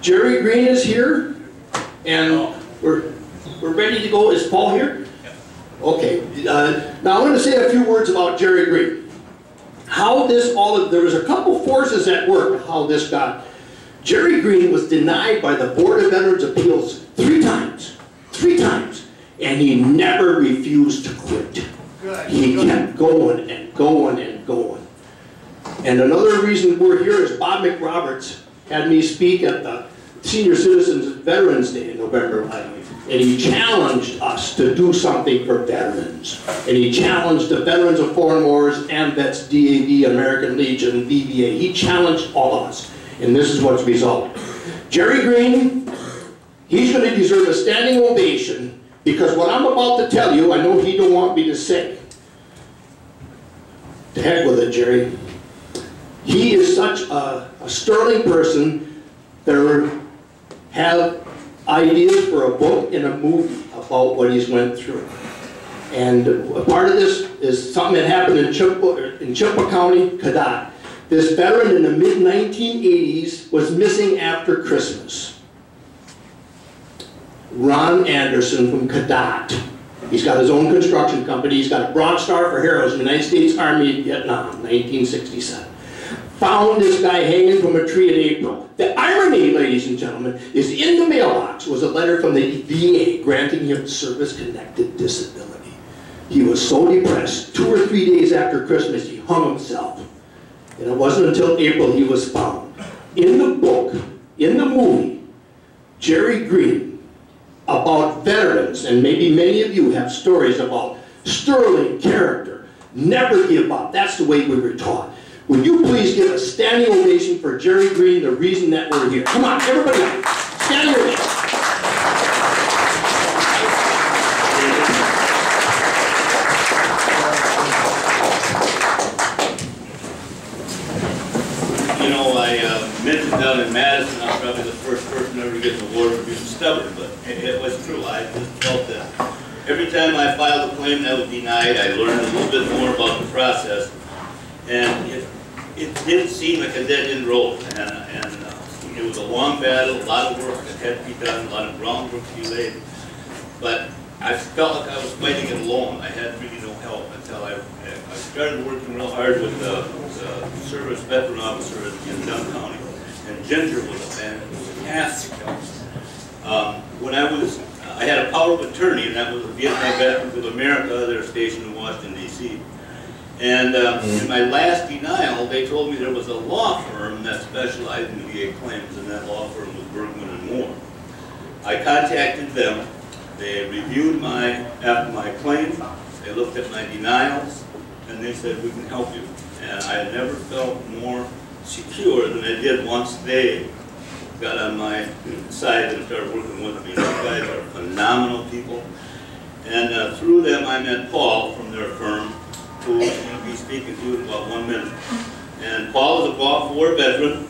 Jerry Green is here, and we're ready to go. Is Paul here? Okay. Now I'm going to say a few words about Jerry Green. How this there was a couple forces at work. How this got. Jerry Green was denied by the Board of Veterans Appeals 3 times, and he never refused to quit. He kept going and going and going. And another reason we're here is Bob McRoberts had me speak at the Senior Citizens Veterans Day in November 11th. And he challenged us to do something for veterans. And he challenged the Veterans of Foreign Wars, AMVETS, DAV, American Legion, VBA. He challenged all of us. And this is what's resulted. Jerry Green, he's going to deserve a standing ovation because what I'm about to tell you, I know he don't want me to say. To heck with it, Jerry. He is such a sterling person. There have ideas for a book and a movie about what he's went through. And a part of this is something that happened in Chippewa County, Cadott. This veteran in the mid-1980s was missing after Christmas. Ron Anderson from Cadott. He's got his own construction company. He's got a Bronze Star for Heroes in the United States Army in Vietnam, 1967. Found this guy hanging from a tree in April. The irony, ladies and gentlemen, is in the mailbox was a letter from the VA granting him service-connected disability. He was so depressed, 2 or 3 days after Christmas, he hung himself. And it wasn't until April he was found. In the book, in the movie, Jerry Green, about veterans, and maybe many of you have stories about sterling character, never give up. That's the way we were taught. Would you please give a standing ovation for Jerry Green, the reason that we're here? Come on, everybody, standing ovation. You know, I mentioned down in Madison, I'm probably the first person ever to get an award for being stubborn, but it was true. I just felt that every time I filed a claim that was denied, I learned a little bit more about the process. And it did seem like a dead-end road, and it was a long battle, a lot of work that had to be done, a lot of groundwork to be laid. But I felt like I was fighting it alone. I had really no help until I started working real hard with the service veteran officer in Dunn County, and Ginger was a fantastic help. When I had a power of attorney, and that was the Vietnam Veterans of America. They're stationed in Washington, D.C. And in my last denial, they told me there was a law firm that specialized in VA claims, and that law firm was Bergman and Moore. I contacted them. They reviewed my claim. They looked at my denials, and they said, "We can help you." And I never felt more secure than I did once they got on my side and started working with me. These guys are phenomenal people. And through them, I met Paul from their firm, who I'm going to be speaking to in about 1 minute. And Paul is a Gulf War veteran.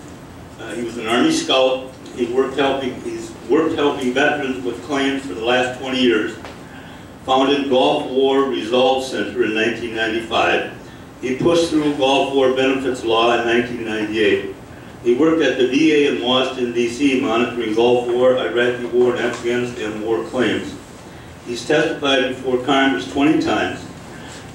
He was an Army Scout. He's worked helping veterans with claims for the last 20 years. Founded Gulf War Resolve Center in 1995. He pushed through Gulf War benefits law in 1998. He worked at the VA in Washington, D.C., monitoring Gulf War, Iraqi War, and Afghanistan War claims. He's testified before Congress 20 times.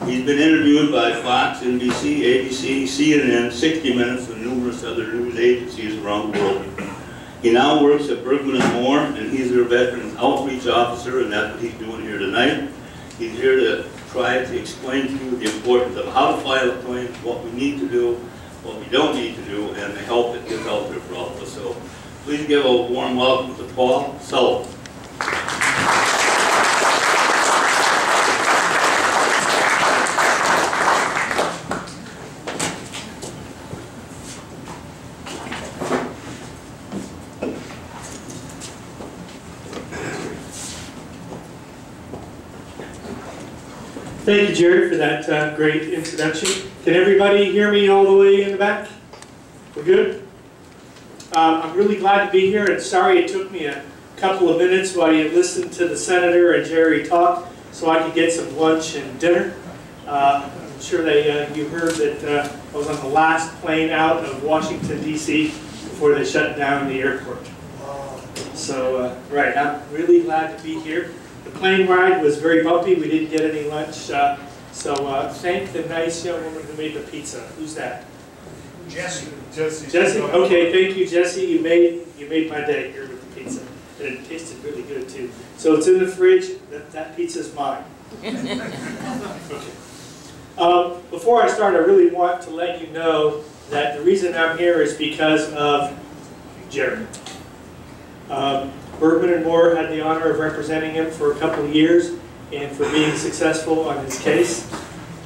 He's been interviewed by Fox, NBC, ABC, CNN, 60 Minutes, and numerous other news agencies around the world. He now works at Bergman and Moore, and he's their Veterans Outreach Officer, and that's what he's doing here tonight. He's here to try to explain to you the importance of how to file a claim, what we need to do, what we don't need to do, and the help that gets out there for all of us. So please give a warm welcome to Paul Sullivan. Thank you, Jerry, for that great introduction. Can everybody hear me all the way in the back? We're good? I'm really glad to be here, and sorry it took me a couple of minutes while you listened to the Senator and Jerry talk so I could get some lunch and dinner. I'm sure that you heard that I was on the last plane out of Washington, D.C. before they shut down the airport. So, right, I'm really glad to be here. The plane ride was very bumpy. We didn't get any lunch. So thank the nice young woman who made the pizza. Who's that? Jesse. Jesse? Okay, thank you, Jesse. You made my day here with the pizza. And it tasted really good, too. So it's in the fridge. That pizza's mine. Okay. Before I start, I really want to let you know that the reason I'm here is because of Jerry. Bergman and Moore had the honor of representing him for a couple of years and for being successful on his case.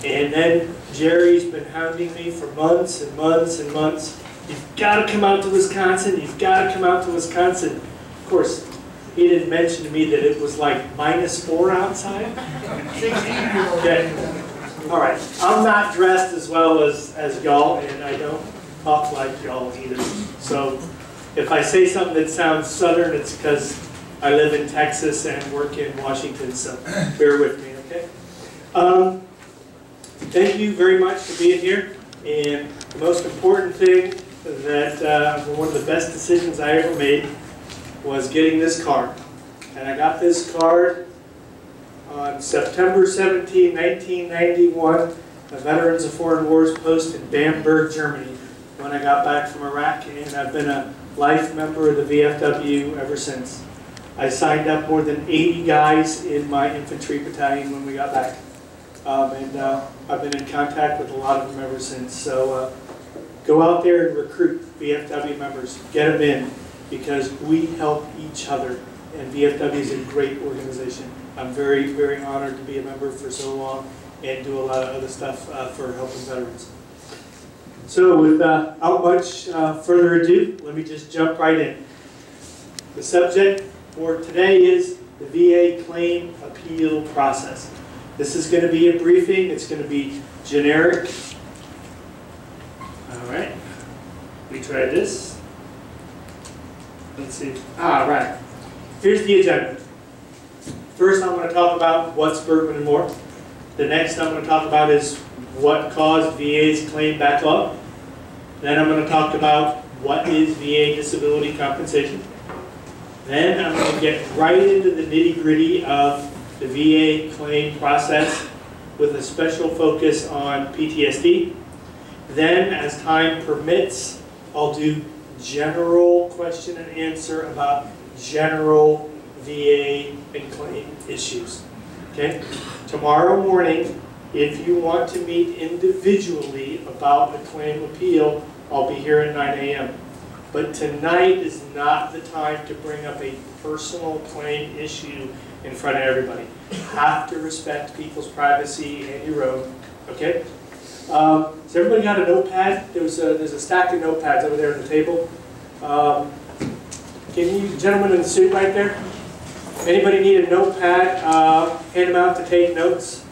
And then Jerry's been hounding me for months and months and months. You've got to come out to Wisconsin. You've got to come out to Wisconsin. Of course, he didn't mention to me that it was like -4 outside. Okay. All right. I'm not dressed as well as y'all, and I don't talk like y'all either. So if I say something that sounds southern, it's because I live in Texas and work in Washington, so bear with me, okay? Thank you very much for being here. And the most important thing that, one of the best decisions I ever made was getting this card. And I got this card on September 17, 1991, the Veterans of Foreign Wars post in Bamberg, Germany, when I got back from Iraq, and I've been a life member of the VFW ever since. I signed up more than 80 guys in my infantry battalion when we got back. And I've been in contact with a lot of them ever since. So go out there and recruit VFW members. Get them in, because we help each other. And VFW is a great organization. I'm very, very honored to be a member for so long and do a lot of other stuff for helping veterans. So without much further ado, let me just jump right in. The subject for today is the VA claim appeal process. This is going to be a briefing. It's going to be generic. All right. We tried this. Let's see. All right. Here's the agenda. First, I'm going to talk about what's Bergman and Moore. The next I'm going to talk about is what caused VA's claim backlog. Then I'm going to talk about what is VA disability compensation. Then I'm going to get right into the nitty-gritty of the VA claim process with a special focus on PTSD. Then, as time permits, I'll do general question and answer about general VA and claim issues. Okay? Tomorrow morning, if you want to meet individually about a claim appeal, I'll be here at 9 a.m. But tonight is not the time to bring up a personal claim issue in front of everybody. You have to respect people's privacy and your own. Okay? Has everybody got a notepad? There's a stack of notepads over there on the table. Can you, gentlemen in the suit right there? Anybody need a notepad? Hand them out to take notes.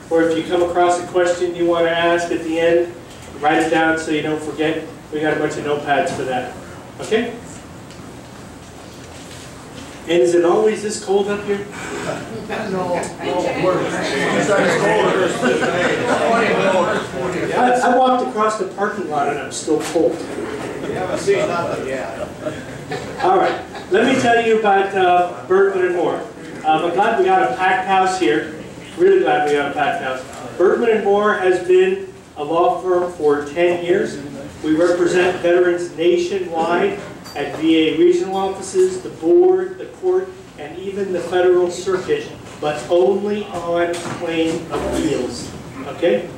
Or if you come across a question you want to ask at the end, write it down so you don't forget. We got a bunch of notepads for that. Okay? And is it always this cold up here? I walked across the parking lot and I'm still cold. You haven't seen nothing yet. All right. Let me tell you about Bergman and Moore. I'm glad we got a packed house here. Really glad we got a packed house. Bergman and Moore has been a law firm for 10 years. We represent veterans nationwide at VA regional offices, the board, the court, and even the federal circuit, but only on claim appeals. Okay?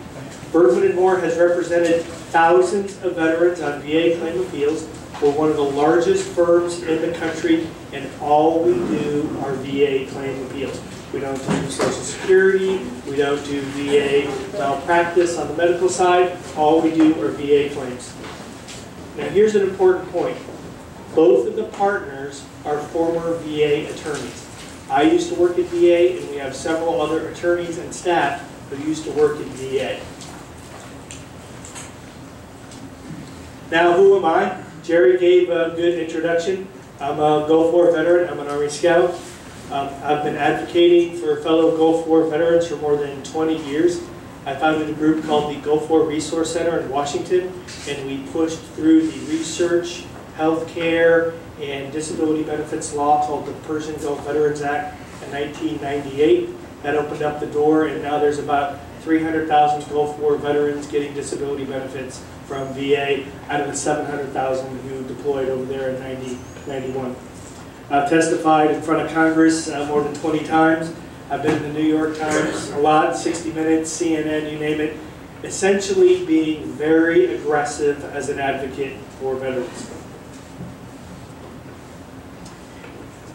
Bergman and Moore has represented thousands of veterans on VA claim appeals. We're one of the largest firms in the country, and all we do are VA claim appeals. We don't do Social Security, we don't do VA malpractice on the medical side. All we do are VA claims. Now here's an important point. Both of the partners are former VA attorneys. I used to work at VA, and we have several other attorneys and staff who used to work at VA. Now, who am I? Jerry gave a good introduction. I'm a Gulf War veteran. I'm an Army Scout. I've been advocating for fellow Gulf War veterans for more than 20 years. I founded a group called the Gulf War Resource Center in Washington, and we pushed through the research, healthcare, and disability benefits law called the Persian Gulf Veterans Act in 1998. That opened up the door, and now there's about 300,000 Gulf War veterans getting disability benefits from VA out of the 700,000 who deployed over there in 91. I've testified in front of Congress more than 20 times. I've been in the New York Times a lot, 60 Minutes, CNN, you name it, essentially being very aggressive as an advocate for veterans.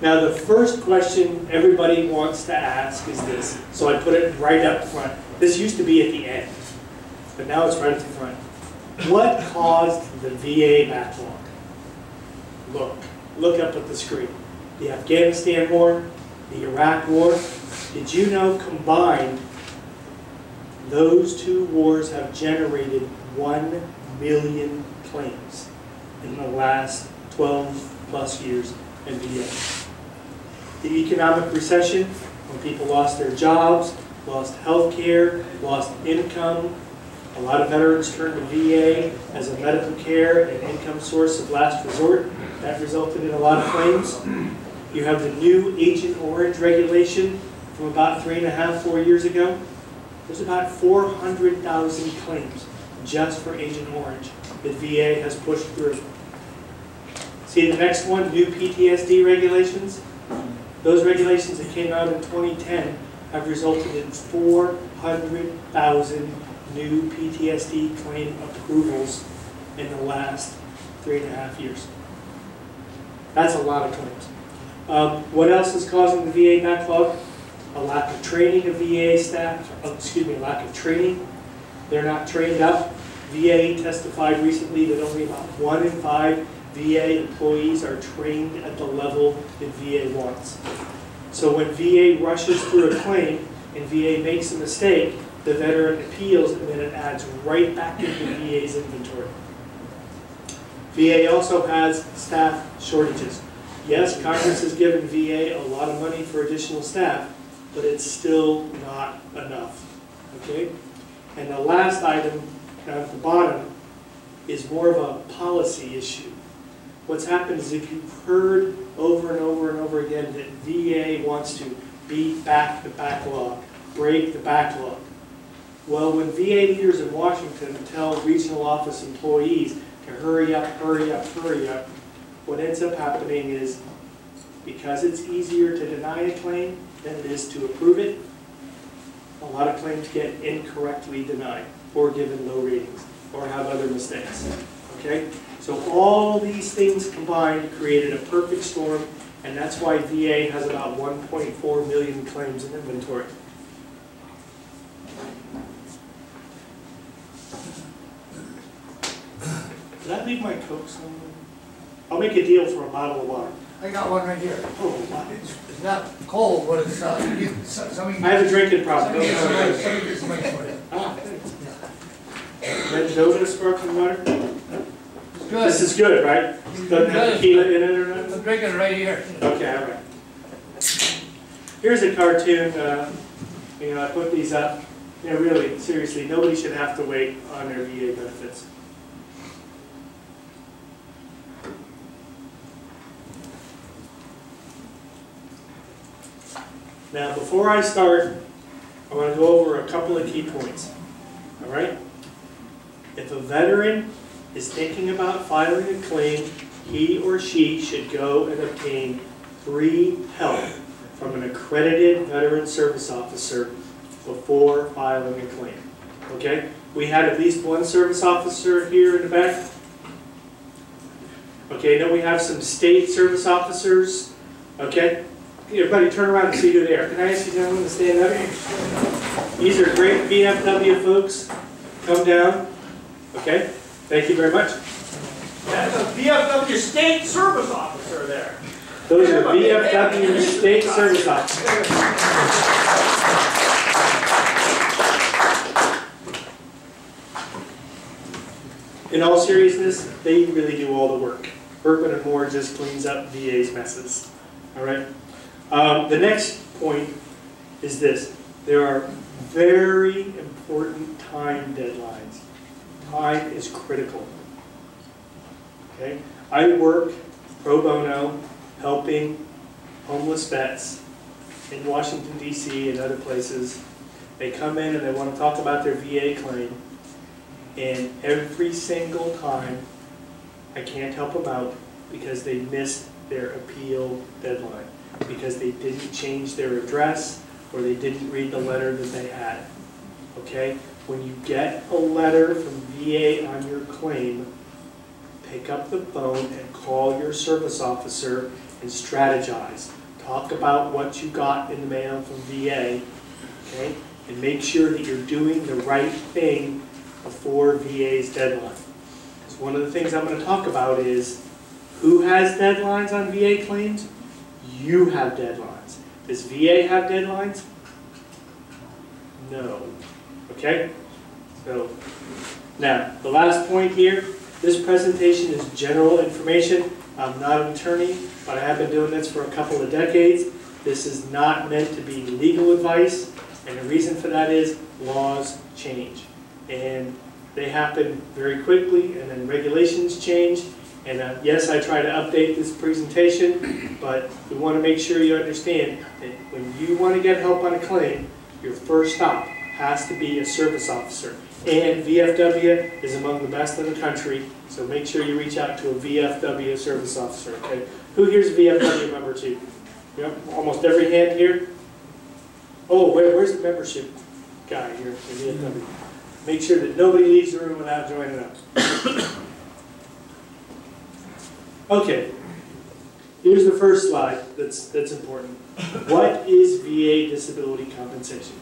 Now the first question everybody wants to ask is this, so I put it right up front. This used to be at the end, but now it's right at the front. What caused the VA backlog? Look up at the screen. The Afghanistan War, the Iraq War. Did you know combined, those two wars have generated 1 million claims in the last 12 plus years in VA. The economic recession, when people lost their jobs, lost health care, lost income, a lot of veterans turned to VA as a medical care and income source of last resort. That resulted in a lot of claims. You have the new Agent Orange regulation from about 3.5, 4 years ago. There's about 400,000 claims just for Agent Orange that VA has pushed through. See the next one, new PTSD regulations? Those regulations that came out in 2010 have resulted in 400,000 new PTSD claim approvals in the last 3.5 years. That's a lot of claims. What else is causing the VA backlog? A lack of training of VA staff, a lack of training. They're not trained up. VA testified recently that only about 1 in 5 VA employees are trained at the level that VA wants. So when VA rushes through a claim and VA makes a mistake, the veteran appeals and then it adds right back into VA's inventory. VA also has staff shortages. Yes, Congress has given VA a lot of money for additional staff, but it's still not enough, okay? And the last item down at the bottom is more of a policy issue. What's happened is if you've heard over and over and over again that VA wants to beat back the backlog, break the backlog. Well, when VA leaders in Washington tell regional office employees to hurry up, hurry up, hurry up, what ends up happening is because it's easier to deny a claim than it is to approve it, a lot of claims get incorrectly denied or given low ratings or have other mistakes. Okay? So all these things combined created a perfect storm, and that's why VA has about 1.4 million claims in inventory. Did I leave my Coke somewhere? I'll make a deal for a bottle of water. I got one right here. Oh, wow. It's not cold, but it's, something. I have a drinking problem. Somebody gets somebody for it. Ah, red soda, sparkling water? It's good. This is good, right? Doesn't have tequila in it or nothing? I'm drinking it right here. Okay, all right. Here's a cartoon. I put these up. Really, seriously, nobody should have to wait on their VA benefits. Now, before I start, I want to go over a couple of key points. All right? If a veteran is thinking about filing a claim, he or she should go and obtain free help from an accredited veteran service officer before filing a claim. Okay? We had at least one service officer here in the back. Okay, now we have some state service officers. Okay? Everybody turn around and see who they are. Can I ask you gentlemen to stand up? These are great VFW folks. Come down. Okay? Thank you very much. That's a VFW state service officer there. Those are VFW state service officers. In all seriousness, they really do all the work. Berkman and Moore just cleans up VA's messes. All right? The next point is this. There are very important time deadlines. Time is critical. Okay? I work pro bono, helping homeless vets in Washington, D.C. and other places. They come in and they want to talk about their VA claim, and every single time I can't help them out because they missed their appeal deadline, because they didn't change their address or they didn't read the letter that they had. Okay? When you get a letter from VA on your claim, pick up the phone and call your service officer and strategize. Talk about what you got in the mail from VA, okay? And make sure that you're doing the right thing before VA's deadline. Because one of the things I'm going to talk about is who has deadlines on VA claims? You have deadlines. Does VA have deadlines? No. Okay? So, now, the last point here, this presentation is general information. I'm not an attorney, but I have been doing this for a couple of decades. This is not meant to be legal advice, and the reason for that is laws change. And they happen very quickly, and then regulations change. And yes, I try to update this presentation, but we want to make sure you understand that when you want to get help on a claim, your first stop has to be a service officer. And VFW is among the best in the country, so make sure you reach out to a VFW service officer, okay? Who here's a VFW member too? Yep, almost every hand here. Oh, where's the membership guy here for VFW? Make sure that nobody leaves the room without joining up. Okay, here's the first slide that's important. What is VA disability compensation?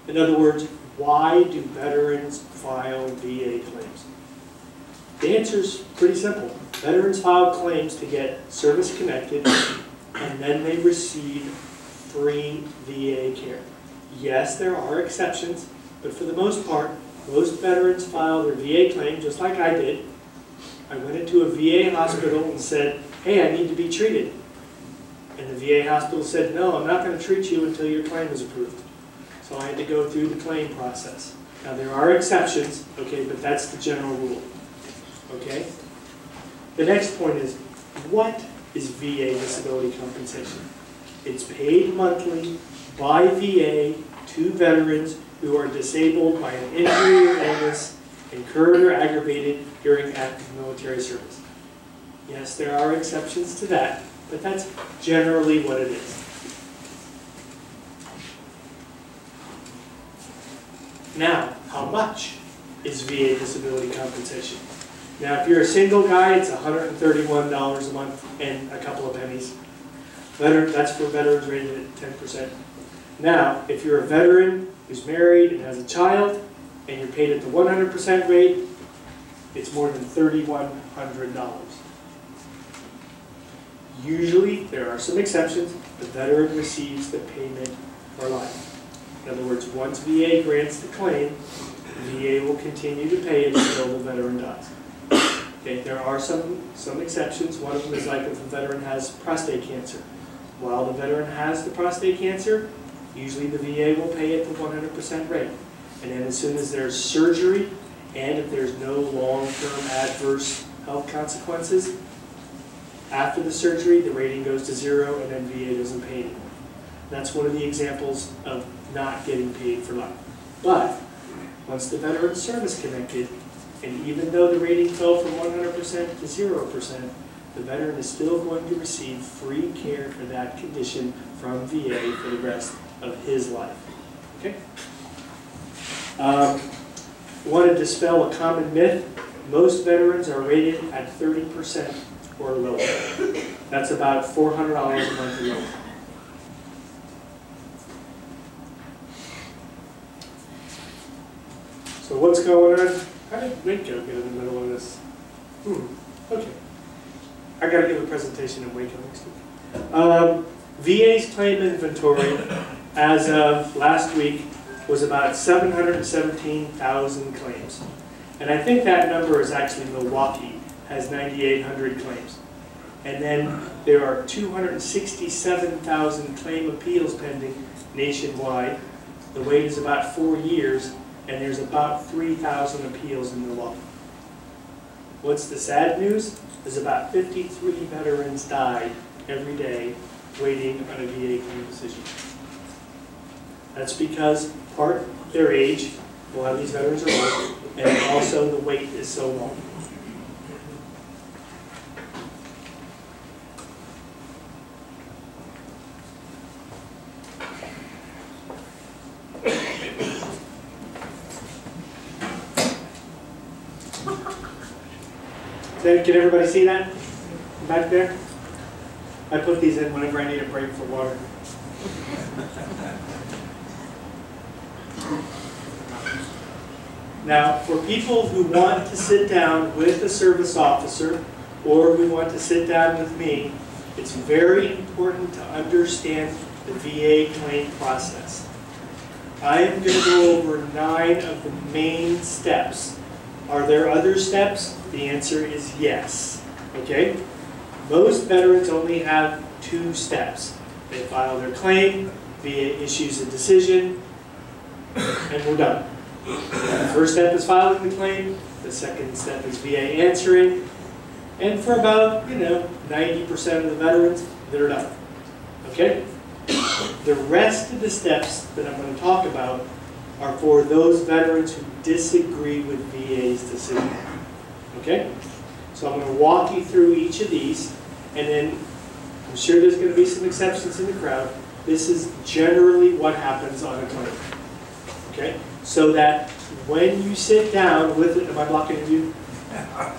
In other words, why do veterans file VA claims? The answer is pretty simple. Veterans file claims to get service-connected, and then they receive free VA care. Yes, there are exceptions, but for the most part, most veterans file their VA claim just like I did. I went into a VA hospital and said, hey, I need to be treated. And the VA hospital said, no, I'm not going to treat you until your claim is approved. So I had to go through the claim process. Now there are exceptions, okay, but that's the general rule. Okay? The next point is, what is VA disability compensation? It's paid monthly by VA to veterans who are disabled by an injury or illness incurred or aggravated during active military service. Yes, there are exceptions to that, but that's generally what it is. Now, how much is VA disability compensation? Now, if you're a single guy, it's $131 a month and a couple of pennies. That's for veterans rated at 10%. Now, if you're a veteran who's married and has a child, and you're paid at the 100% rate, it's more than $3,100. Usually, there are some exceptions, the veteran receives the payment for life. In other words, once VA grants the claim, VA will continue to pay it until the veteran dies. Okay, there are some exceptions. One of them is like if a veteran has prostate cancer. While the veteran has the prostate cancer, usually the VA will pay it the 100% rate. And then as soon as there's surgery, and if there's no long-term adverse health consequences, after the surgery, the rating goes to 0, and then VA doesn't pay anymore. That's one of the examples of not getting paid for life. But once the veteran's service-connected, and even though the rating fell from 100% to 0%, the veteran is still going to receive free care for that condition from VA for the rest of his life. Okay? Want to dispel a common myth. Most veterans are rated at 30% or lower. That's about $400 a month or lower. So what's going on? How did Waco get in the middle of this? Okay. I got to give a presentation in Waco next week. VA's claim inventory as of last week was about 717,000 claims. And I think that number is actually Milwaukee, has 9,800 claims. And then there are 267,000 claim appeals pending nationwide. The wait is about 4 years, and there's about 3,000 appeals in Milwaukee. What's the sad news? There's about 53 veterans die every day waiting on a VA claim decision. That's because part their age, a lot of these veterans are old, and also the wait is so long. Can everybody see that back there? I put these in whenever I need a break for water. Now, for people who want to sit down with a service officer or who want to sit down with me, it's very important to understand the VA claim process. I am going to go over 9 of the main steps. Are there other steps? The answer is yes. Okay? Most veterans only have 2 steps. They file their claim, VA issues a decision, and we're done. The first step is filing the claim. The second step is VA answering. And for about, 90% of the veterans, they're done. Okay? The rest of the steps that I'm going to talk about are for those veterans who disagree with VA's decision. Okay? So I'm going to walk you through each of these, and then I'm sure there's going to be some exceptions in the crowd. This is generally what happens on a claim. Okay? So that when you sit down with it, am I blocking you?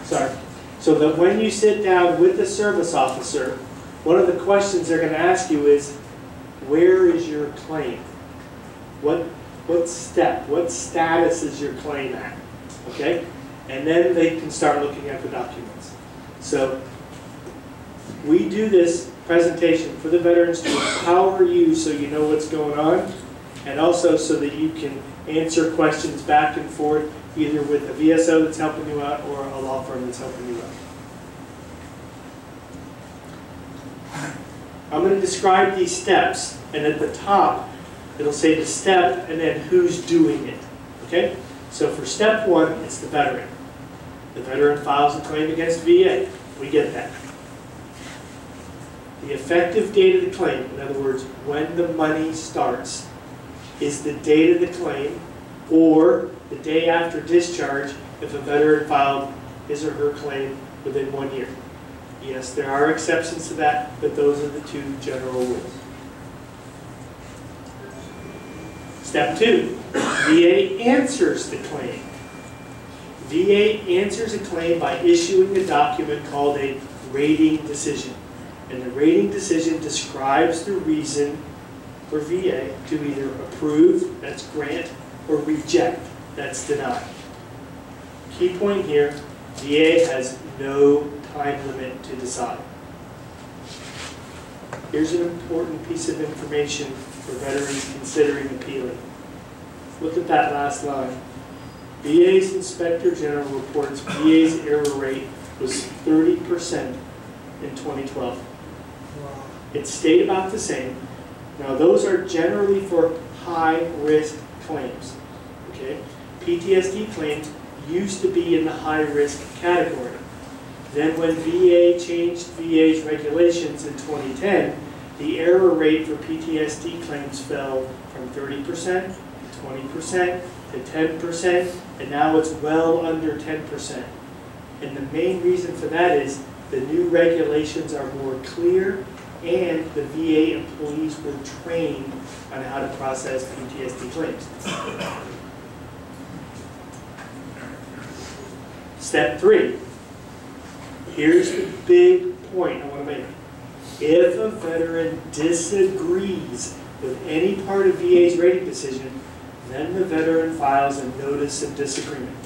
Sorry. So that when you sit down with the service officer, one of the questions they're going to ask you is, where is your claim? What step, what status is your claim at? Okay? And then they can start looking at the documents. So we do this presentation for the veterans to empower you so you know what's going on, and also so that you can answer questions back and forth, either with a VSO that's helping you out or a law firm that's helping you out. I'm going to describe these steps, and at the top, it'll say the step and then who's doing it. Okay? So for step 1, it's the veteran. The veteran files a claim against VA. We get that. The effective date of the claim, in other words, when the money starts, is the date of the claim or the day after discharge if a veteran filed his or her claim within 1 year. Yes, there are exceptions to that, but those are the 2 general rules. Step 2, VA answers the claim. VA answers a claim by issuing a document called a rating decision. And the rating decision describes the reason for VA to either approve, that's grant, or reject, that's deny. Key point here, VA has no time limit to decide. Here's an important piece of information for veterans considering appealing. Look at that last line. VA's Inspector General reports VA's error rate was 30% in 2012. It stayed about the same. Now those are generally for high-risk claims. Okay? PTSD claims used to be in the high-risk category. Then when VA changed VA's regulations in 2010, the error rate for PTSD claims fell from 30% to 20% to 10%, and now it's well under 10%. And the main reason for that is the new regulations are more clear, and the VA employees were trained on how to process PTSD claims. Step 3. Here's the big point I want to make. If a veteran disagrees with any part of VA's rating decision, then the veteran files a notice of disagreement.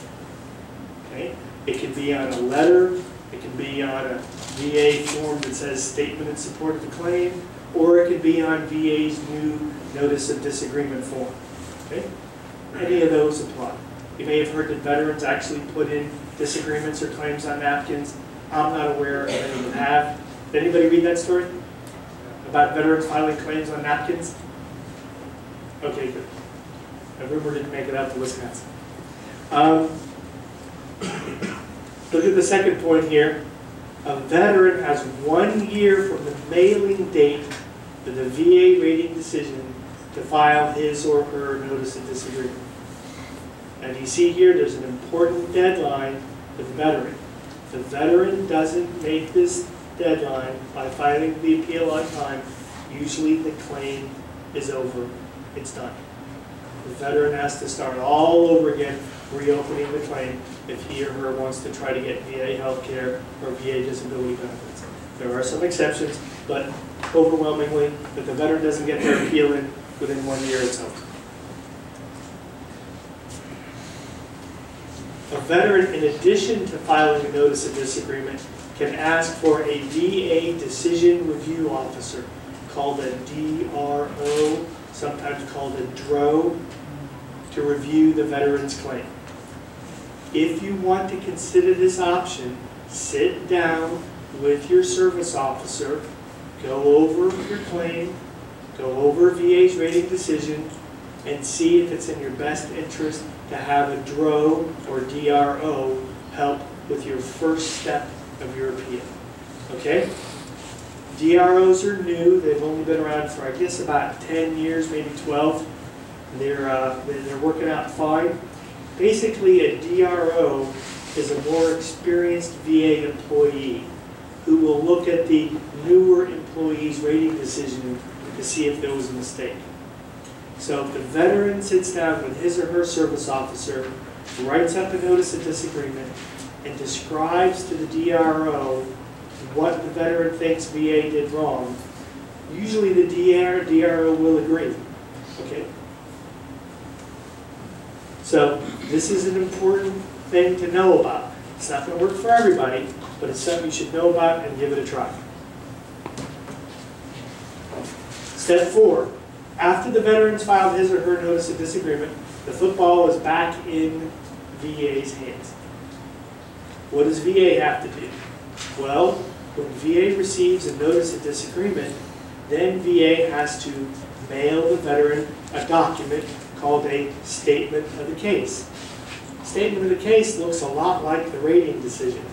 Okay? It can be on a letter, it can be on a VA form that says statement in support of the claim, or it can be on VA's new notice of disagreement form. Okay? Any of those apply. You may have heard that veterans actually put in disagreements or claims on napkins. I'm not aware of any that have. Did anybody read that story? About veterans filing claims on napkins? Okay, good. A rumor didn't make it out to Wisconsin. Look at the second point here. A veteran has 1 year from the mailing date of the VA rating decision to file his or her notice of disagreement. And you see here, there's an important deadline for the veteran. If the veteran doesn't make this deadline by filing the appeal on time, usually the claim is over. It's done. The veteran has to start all over again, reopening the claim if he or her wants to try to get VA health care or VA disability benefits. There are some exceptions, but overwhelmingly, if the veteran doesn't get their appeal in within 1 year, it's over. A veteran, in addition to filing a notice of disagreement, can ask for a VA decision review officer, called a DRO, sometimes called a DRO, to review the veteran's claim. If you want to consider this option, sit down with your service officer, go over your claim, go over VA's rating decision, and see if it's in your best interest to have a DRO or DRO help with your first step of your appeal. Okay? DROs are new. They've only been around for, I guess, about 10 years, maybe 12. They're working out fine. Basically, a DRO is a more experienced VA employee who will look at the newer employee's rating decision to see if there was a mistake. So if the veteran sits down with his or her service officer, writes up a notice of disagreement, and describes to the DRO what the veteran thinks VA did wrong, usually the DRO will agree. Okay? So this is an important thing to know about. It's not going to work for everybody, but it's something you should know about and give it a try. Step 4. After the veteran's filed his or her notice of disagreement, the football is back in VA's hands. What does VA have to do? Well, when VA receives a notice of disagreement, then VA has to mail the veteran a document called a statement of the case. Statement of the case looks a lot like the rating decision.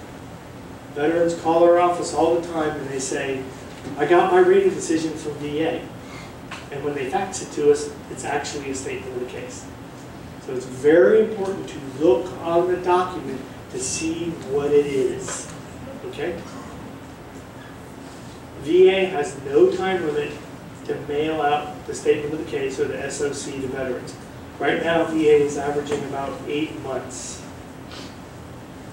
Veterans call our office all the time and they say, I got my rating decision from VA. And when they fax it to us, it's actually a statement of the case. So it's very important to look on the document to see what it is. Okay? VA has no time limit to mail out the statement of the case or the SOC to veterans. Right now, VA is averaging about 8 months.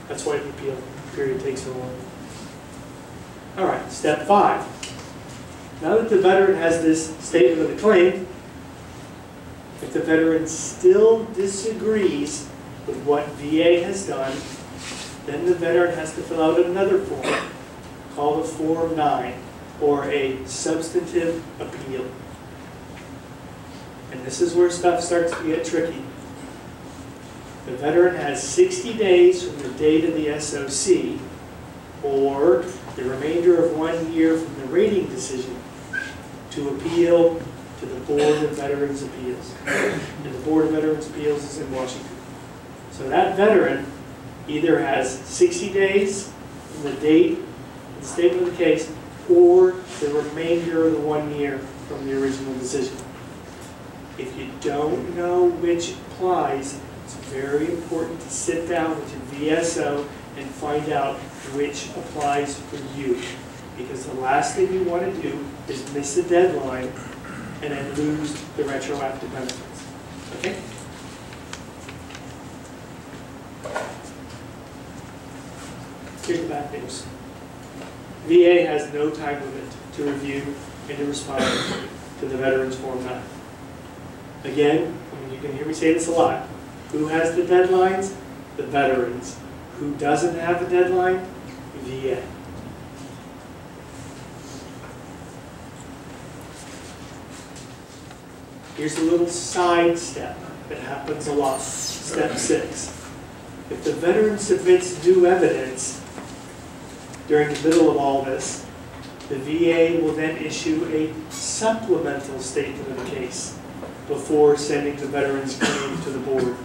That's why the appeal period takes so long. All right, step 5. Now that the veteran has this statement of the claim, if the veteran still disagrees with what VA has done, then the veteran has to fill out another form called a Form 9, or a substantive appeal. And this is where stuff starts to get tricky. The veteran has 60 days from the date of the SOC, or the remainder of 1 year from the rating decision, to appeal to the Board of Veterans Appeals. And the Board of Veterans Appeals is in Washington. So that veteran either has 60 days from the date of the statement of the case, or the remainder of the 1 year from the original decision. If you don't know which applies, it's very important to sit down with your VSO and find out which applies for you. Because the last thing you want to do is miss the deadline and then lose the retroactive benefits. Okay? Here's the bad news. VA has no time limit to review and to respond to the Veterans Form 9. Again, you can hear me say this a lot. Who has the deadlines? The veterans. Who doesn't have a deadline? VA. Here's a little side step that happens a lot. Step 6. If the veteran submits new evidence during the middle of all this, the VA will then issue a supplemental statement of the case before sending the veteran's claim to the board.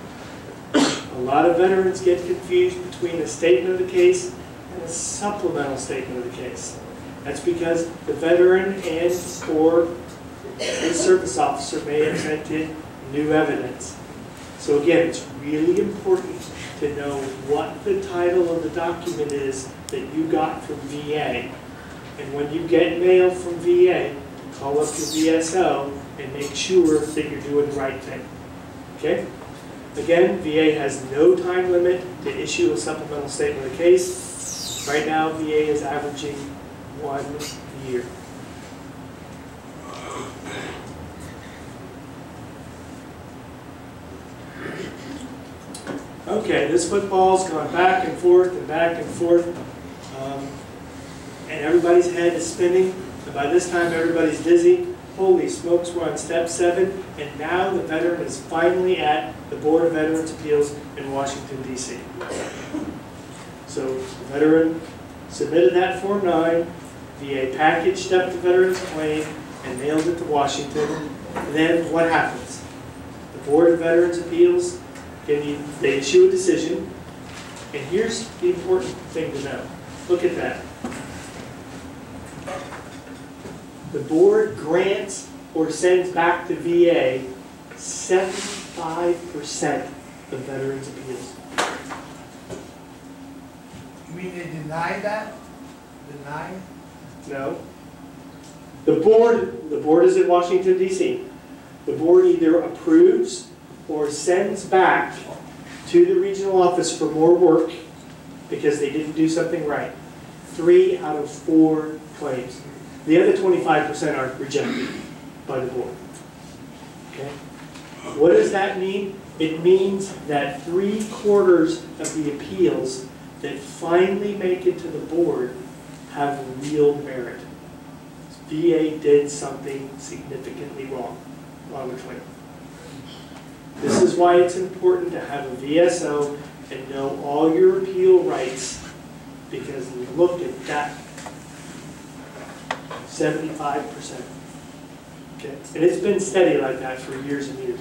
A lot of veterans get confused between a statement of the case and a supplemental statement of the case. That's because the veteran and or a service officer may have sent in new evidence. So again, it's really important to know what the title of the document is that you got from VA. And when you get mail from VA, call up your VSO and make sure that you're doing the right thing. Okay? Again, VA has no time limit to issue a supplemental statement of the case. Right now, VA is averaging 1 year. Okay, this football's gone back and forth and back and forth, and everybody's head is spinning, and by this time everybody's dizzy. Holy smokes, we're on step 7, and now the veteran is finally at the Board of Veterans Appeals in Washington, D.C. So the veteran submitted that Form 9, VA packaged up the veteran's claim, and mailed it to Washington. And then what happens? The Board of Veterans Appeals, they issue a decision, and here's the important thing to know. Look at that. The board grants or sends back to VA 75% of veterans' appeals. You mean they denied that? Denied? No. The board is in Washington, D.C. The board either approves or sends back to the regional office for more work because they didn't do something right. 3 out of 4 claims. The other 25% are rejected by the board. Okay? What does that mean? It means that 3/4 of the appeals that finally make it to the board have real merit. VA did something significantly wrong on the claim. This is why it's important to have a VSO and know all your appeal rights, because look at that, 75%. Okay, and it's been steady like that for years and years.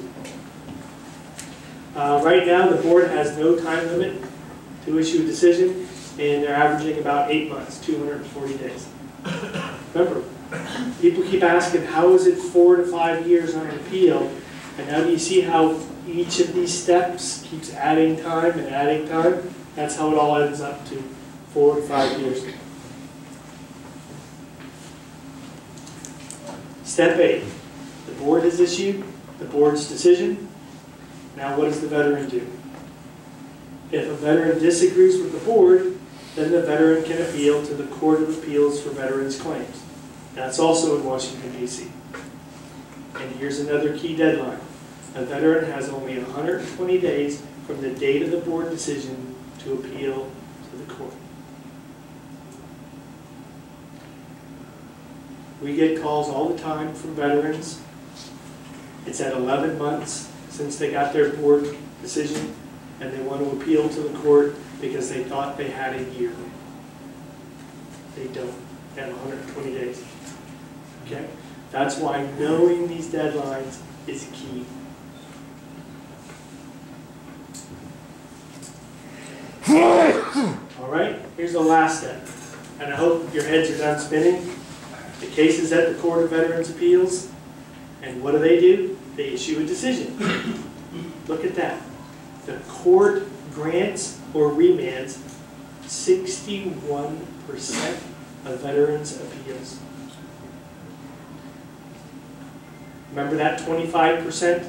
Right now, the board has no time limit to issue a decision, and they're averaging about 8 months, 240 days. Remember, people keep asking, how is it 4 to 5 years on an appeal? And now do you see how each of these steps keeps adding time and adding time? That's how it all ends up to 4 to 5 years. Step 8. The board has issued the board's decision. Now what does the veteran do? If a veteran disagrees with the board, then the veteran can appeal to the Court of Appeals for Veterans Claims. That's also in Washington, D.C. And here's another key deadline. A veteran has only 120 days from the date of the board decision to appeal to the court. We get calls all the time from veterans. It's at 11 months since they got their board decision, and they want to appeal to the court because they thought they had a year. They don't. They have 120 days. Okay? That's why knowing these deadlines is key. All right, here's the last step. And I hope your heads are done spinning. The case is at the Court of Veterans Appeals. And what do? They issue a decision. Look at that. The court grants or remands 61% of veterans' appeals. Remember that 25%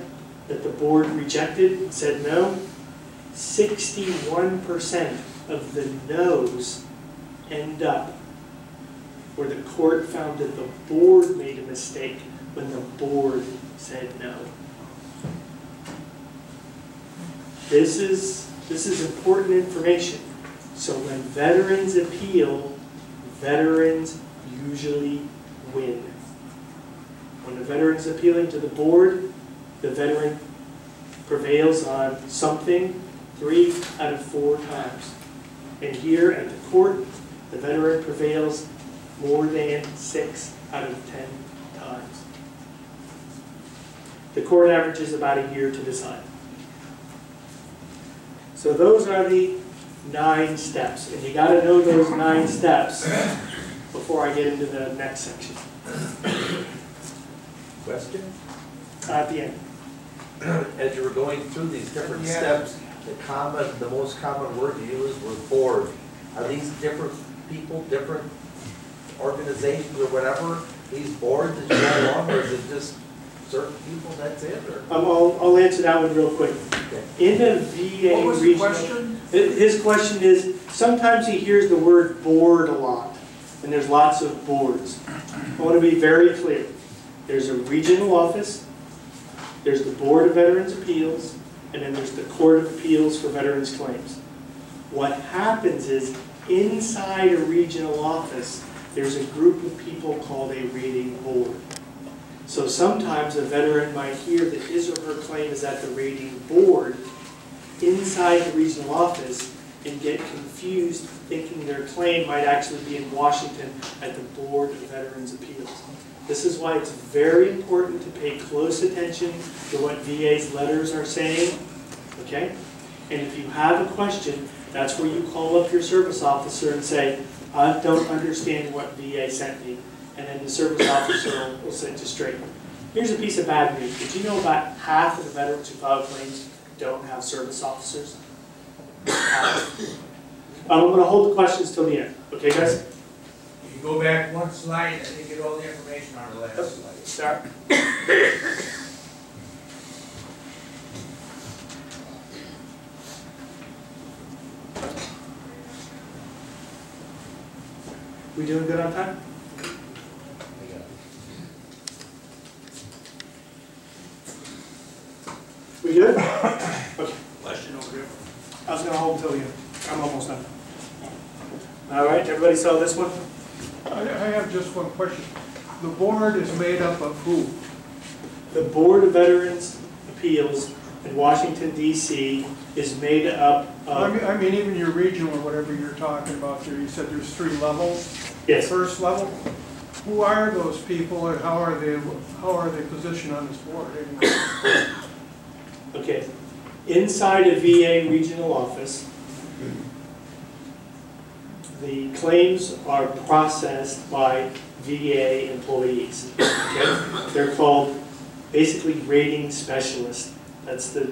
that the board rejected and said no? 61% of the no's end up where the court found that the board made a mistake when the board said no. This is important information. So when veterans appeal, veterans usually win. When the veteran is appealing to the board, the veteran prevails on something 3 out of 4 times. And here at the court, the veteran prevails more than 6 out of 10 times. The court averages about a year to decide. So So those are the 9 steps, and you got to know those 9 steps before I get into the next section. Question? At the end. As you were going through these different steps, the most common word you used was board. Are these different people, different organizations or whatever, these boards that you go along, or is it just certain people, that's it? Or? I'll answer that one real quick. Okay. In the VA What was the regional, question? his question is, sometimes he hears the word board a lot, and there's lots of boards. I want to be very clear. There's a regional office, there's the Board of Veterans Appeals, and then there's the Court of Appeals for Veterans Claims. What happens is, inside a regional office, there's a group of people called a rating board. So sometimes a veteran might hear that his or her claim is at the rating board inside the regional office and get confused thinking their claim might actually be in Washington at the Board of Veterans Appeals. This is why it's very important to pay close attention to what VA's letters are saying, okay? And if you have a question, that's where you call up your service officer and say, I don't understand what VA sent me. And then the service officer will set you straight. Here's a piece of bad news. Did you know about half of the veterans who file claims don't have service officers? I'm going to hold the questions till the end. Okay, guys? If you go back one slide, I didn't get all the information on the last slide. Start. We doing good on time? We good? Okay. Question over here? I was going to hold until the end. I'm almost done. All right, everybody saw this one? I have just one question. The board is made up of who? The Board of Veterans Appeals in Washington, D.C. is made up of... I mean, even your regional or whatever you're talking about there, you said there's 3 levels? Yes. First level? Who are those people and how are they positioned on this board? Okay. Inside a VA regional office, the claims are processed by VA employees. Okay? They're called basically rating specialists. That's the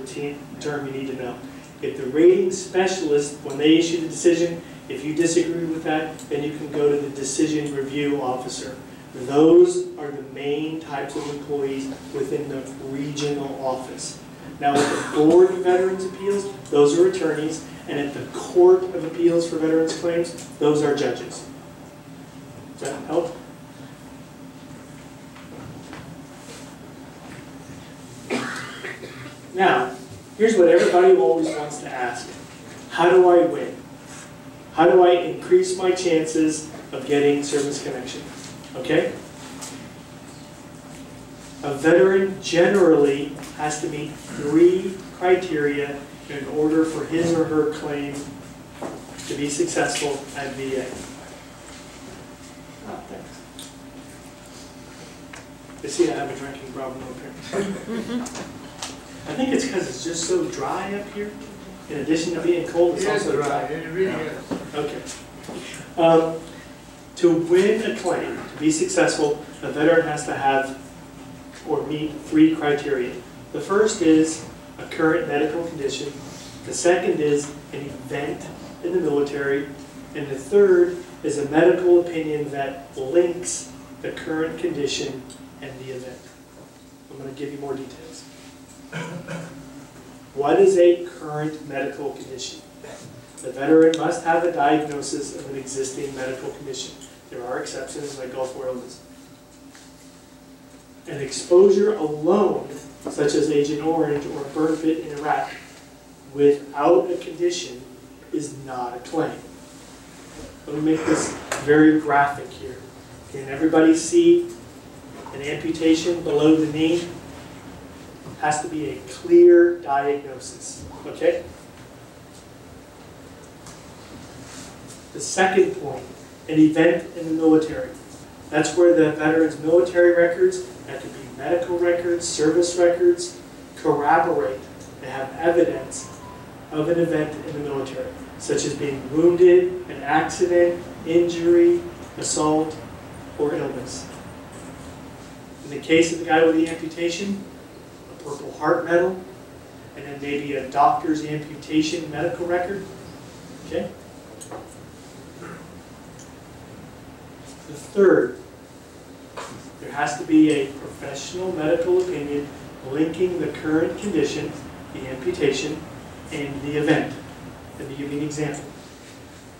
term you need to know. If the rating specialist, when they issue the decision, if you disagree with that, then you can go to the decision review officer. Those are the main types of employees within the regional office. Now at the Board of Veterans Appeals, those are attorneys, and at the Court of Appeals for Veterans Claims, those are judges. Does that help? Now, here's what everybody always wants to ask. How do I win? How do I increase my chances of getting service connection? Okay? A veteran generally has to meet 3 criteria in order for his or her claim to be successful at VA. Oh, thanks. You see, I have a drinking problem up here. I think it's because it's just so dry up here. In addition to being cold, it's also dry. It really is. Okay. To win a claim, to be successful, a veteran has to have or meet 3 criteria. The first is a current medical condition. The second is an event in the military. And the third is a medical opinion that links the current condition and the event. I'm going to give you more details. What is a current medical condition? The veteran must have a diagnosis of an existing medical condition. There are exceptions like Gulf War illness. An exposure alone, such as Agent Orange or a burn pit in Iraq, without a condition is not a claim. Let me make this very graphic here. Can everybody see an amputation below the knee? Has to be a clear diagnosis, okay? The second point, an event in the military. That's where the veteran's military records, that could be medical records, service records, corroborate. They have evidence of an event in the military, such as being wounded, an accident, injury, assault, or illness. In the case of the guy with the amputation, a Purple Heart medal, and then maybe a doctor's amputation medical record. Okay? The third, there has to be a professional medical opinion linking the current condition, the amputation, and the event. Let me give you an example.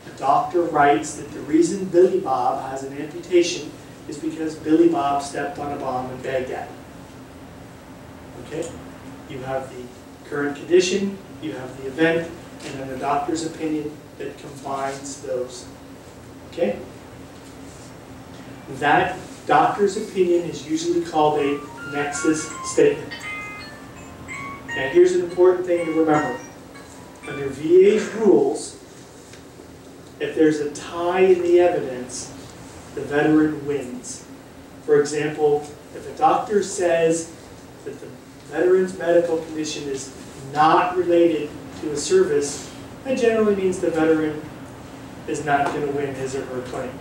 The doctor writes that the reason Billy Bob has an amputation is because Billy Bob stepped on a bomb in Baghdad. Okay? You have the current condition, you have the event, and then the doctor's opinion that combines those. Okay? That doctor's opinion is usually called a nexus statement. Now here's an important thing to remember. Under VA's rules, if there's a tie in the evidence, the veteran wins. For example, if a doctor says that the veteran's medical condition is not related to a service, that generally means the veteran is not going to win his or her claim.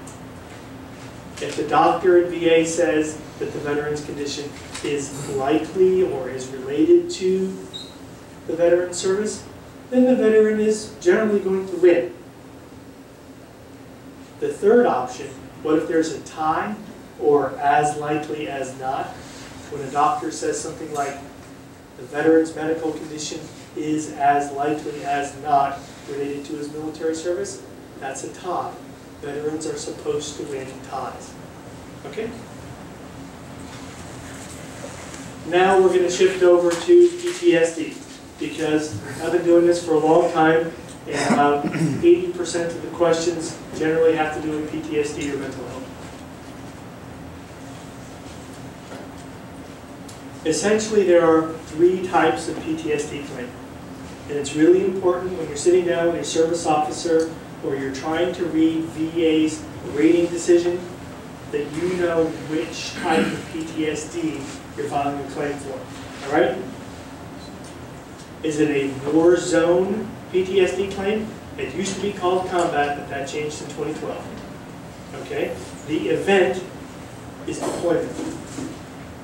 If the doctor at VA says that the veteran's condition is likely or is related to the veteran's service, then the veteran is generally going to win. The third option, what if there's a tie or as likely as not? When a doctor says something like, the veteran's medical condition is as likely as not related to his military service, that's a tie. Veterans are supposed to win ties. Okay? Now we're going to shift over to PTSD, because I've been doing this for a long time, and about 80% of the questions generally have to do with PTSD or mental health. Essentially, there are 3 types of PTSD claim. And it's really important when you're sitting down with a service officer or you're trying to read VA's rating decision that you know which type of PTSD you're filing a claim for. All right? Is it a war zone PTSD claim? It used to be called combat, but that changed in 2012. Okay? The event is deployment.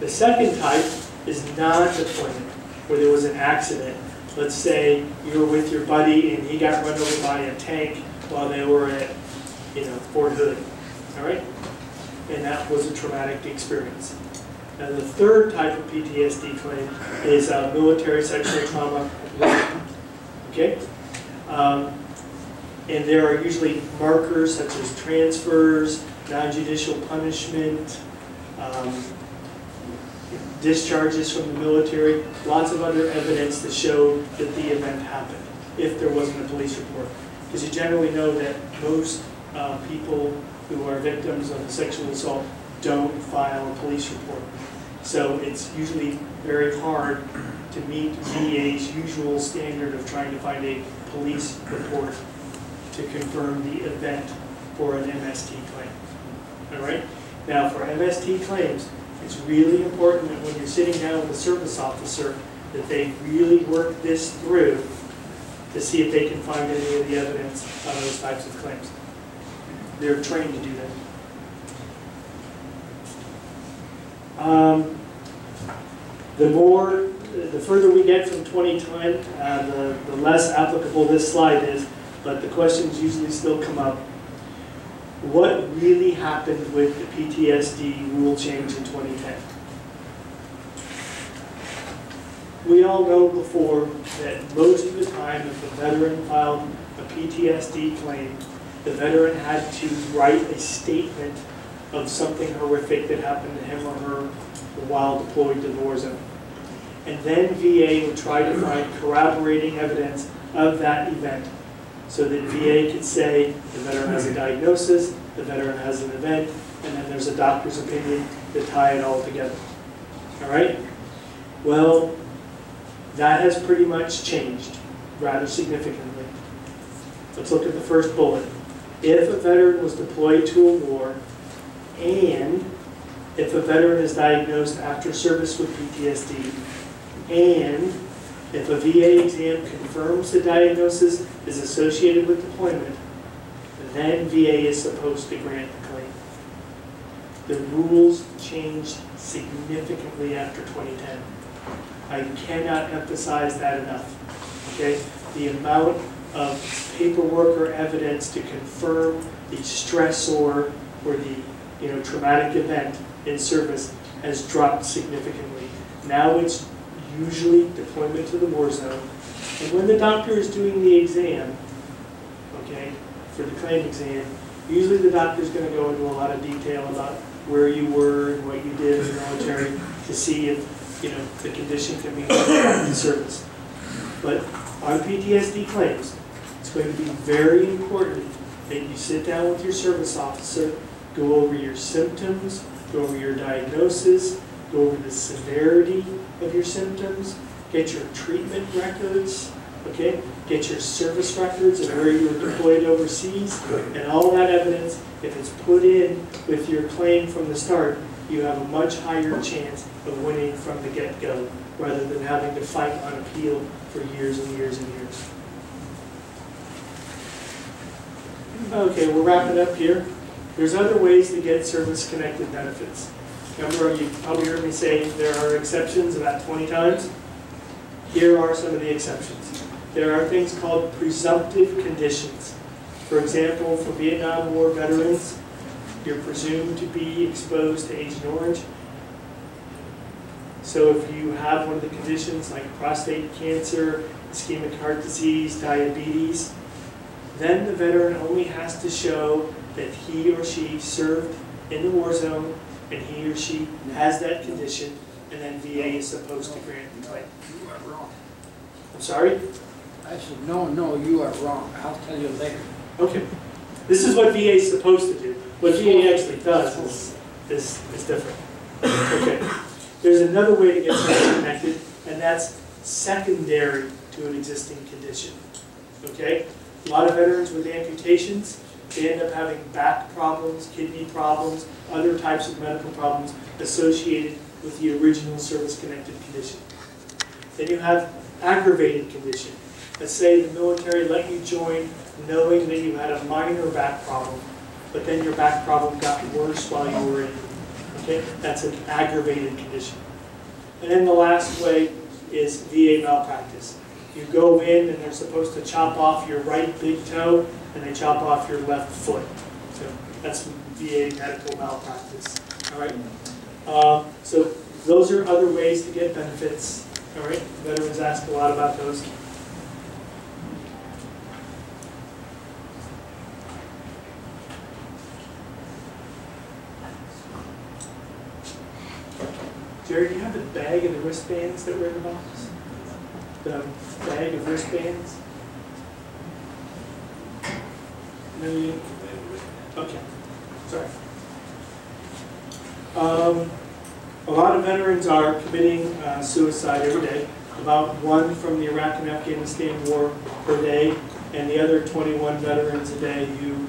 The second type is non-deployment, where there was an accident. Let's say you were with your buddy and he got run over by a tank while they were at, Fort Hood. All right? And that was a traumatic experience. Now the third type of PTSD claim is military sexual trauma. Okay? And there are usually markers such as transfers, non-judicial punishment, discharges from the military, lots of other evidence to show that the event happened, if there wasn't a police report. Because you generally know that most people who are victims of a sexual assault don't file a police report. So it's usually very hard to meet VA's usual standard of trying to find a police report to confirm the event for an MST claim. All right? Now, for MST claims, it's really important that when you're sitting down with a service officer that they really work this through to see if they can find any of the evidence on those types of claims. They're trained to do that. The further we get from 2010, the less applicable this slide is, but the questions usually still come up. What really happened with the PTSD rule change in 2010? We all know before that most of the time if a veteran filed a PTSD claim, the veteran had to write a statement of something horrific that happened to him or her while deployed to the war zone. And then VA would try to find corroborating evidence of that event so that VA could say the veteran has a diagnosis, the veteran has an event, and then there's a doctor's opinion to tie it all together. All right? Well, that has pretty much changed rather significantly. Let's look at the first bullet. If a veteran was deployed to a war, and if a veteran is diagnosed after service with PTSD, and If a VA exam confirms the diagnosis is associated with deployment, then VA is supposed to grant the claim. The rules changed significantly after 2010. I cannot emphasize that enough. Okay? The amount of paperwork or evidence to confirm the stressor or the traumatic event in service has dropped significantly. Now it's usually deployment to the war zone. And when the doctor is doing the exam, okay, for the claim exam, usually the doctor is going to go into a lot of detail about where you were and what you did in the military to see if the condition can be brought in service. But on PTSD claims, it's going to be very important that you sit down with your service officer, go over your symptoms, go over your diagnosis, go over the severity of your symptoms, get your treatment records, okay? Get your service records and where you were deployed overseas, and all that evidence, if it's put in with your claim from the start, you have a much higher chance of winning from the get-go, rather than having to fight on appeal for years and years and years. Okay, we're wrapping up here. There's other ways to get service-connected benefits. Remember, you probably heard me say there are exceptions about 20 times. Here are some of the exceptions. There are things called presumptive conditions. For example, for Vietnam War veterans, you're presumed to be exposed to Agent Orange. So if you have one of the conditions like prostate cancer, ischemic heart disease, diabetes, then the veteran only has to show that he or she served in the war zone and he or she has that condition, and then VA is supposed to grant the claim. You are wrong. I'm sorry? I said, no, you are wrong. I'll tell you later. Okay. This is what VA is supposed to do. What VA actually does is different. Okay. There's another way to get service connected, and that's secondary to an existing condition. Okay? A lot of veterans with amputations, they end up having back problems, kidney problems, other types of medical problems associated with the original service-connected condition. Then you have aggravated condition. Let's say the military let you join knowing that you had a minor back problem, but then your back problem got worse while you were in. Okay? That's an aggravated condition. And then the last way is VA malpractice. You go in and they're supposed to chop off your right big toe and they chop off your left foot. So that's VA medical malpractice. All right. So those are other ways to get benefits. All right. Veterans ask a lot about those. Jerry, do you have the bag and the wristbands that were in the box? The bag of wristbands? No, you? Okay. Sorry. A lot of veterans are committing suicide every day. About one from the Iraq and Afghanistan war per day, and the other 21 veterans a day who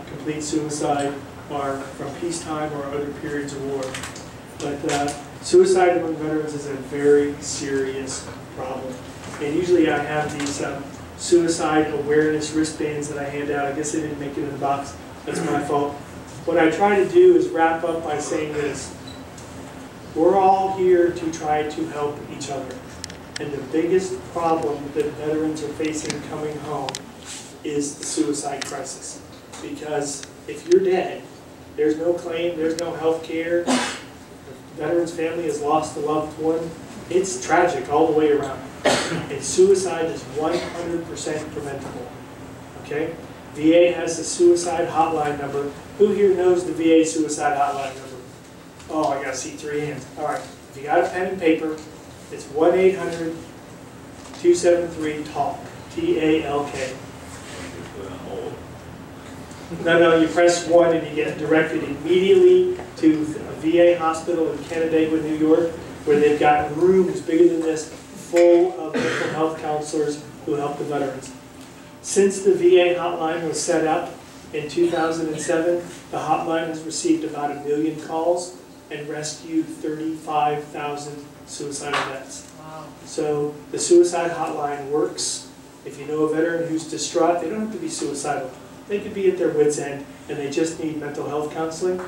complete suicide are from peacetime or other periods of war. But suicide among veterans is a very serious problem. And usually I have these suicide awareness wristbands that I hand out. I guess I didn't make it in the box. That's my fault. What I try to do is wrap up by saying this. We're all here to try to help each other. And the biggest problem that veterans are facing coming home is the suicide crisis. Because if you're dead, there's no claim, there's no health care. The veteran's family has lost a loved one. It's tragic all the way around. And suicide is 100% preventable. Okay? VA has the suicide hotline number. Who here knows the VA suicide hotline number? Oh, I gotta see 3 hands. All right. If you got a pen and paper, it's 1-800-273-TALK. T-A-L-K. No, you press 1 and you get directed immediately to a VA hospital in Canandaigua, New York, where they've got rooms bigger than this, full of mental health counselors who help the veterans. Since the VA hotline was set up in 2007, the hotline has received about 1 million calls and rescued 35,000 suicidal deaths. Wow. So the suicide hotline works. If you know a veteran who's distraught, they don't have to be suicidal. They could be at their wit's end and they just need mental health counseling.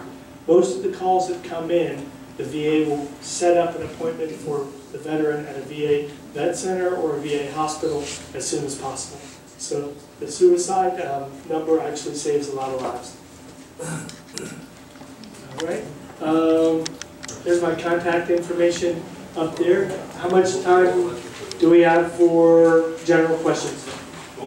Most of the calls that come in, the VA will set up an appointment for the veteran at a VA vet center or a VA hospital as soon as possible. So the suicide number actually saves a lot of lives. All right. There's my contact information up there. How much time do we have for general questions?